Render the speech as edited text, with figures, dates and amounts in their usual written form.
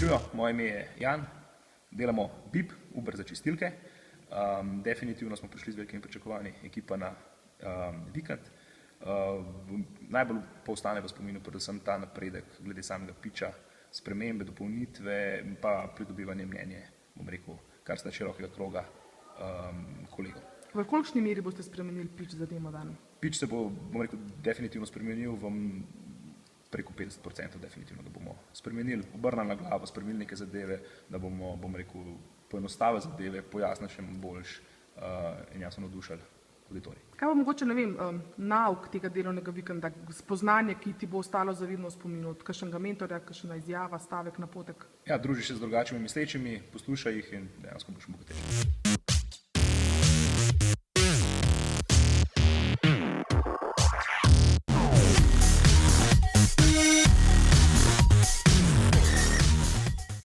Živijo, moje ime je Jan, delamo BIP, Uber za čistilke. Definitivno smo prišli z velikimi pričakovanji, ekipa na vikend. Najbolj pa ostane v spominu predvsem ta napredek glede samega pitcha, spremembe, dopolnitve pa pridobivanje mnenja, bom rekel, kar sta širokega kroga kolegov. V kolikšni meri boste spremenili pitch za Demodan? Pitch se bo, bom rekel, definitivno spremenil, preko 50% definitivno ga bomo spremenili, obrnili na glavo, spremenili neke zadeve, da bomo, bom rekel, poenostavili zadeve, pojasnili še boljš in jasno navdušili auditorij. Kaj pa mogoče, ne vem, nauk tega delovnega vikenda, spoznanje, ki ti bo ostalo zavedno v spominu, od kakšnega mentorja, kakšna izjava, stavek, napotek? Ja, družiš se z drugačnimi mislečimi, poslušaj jih in dejansko boš bogatejši.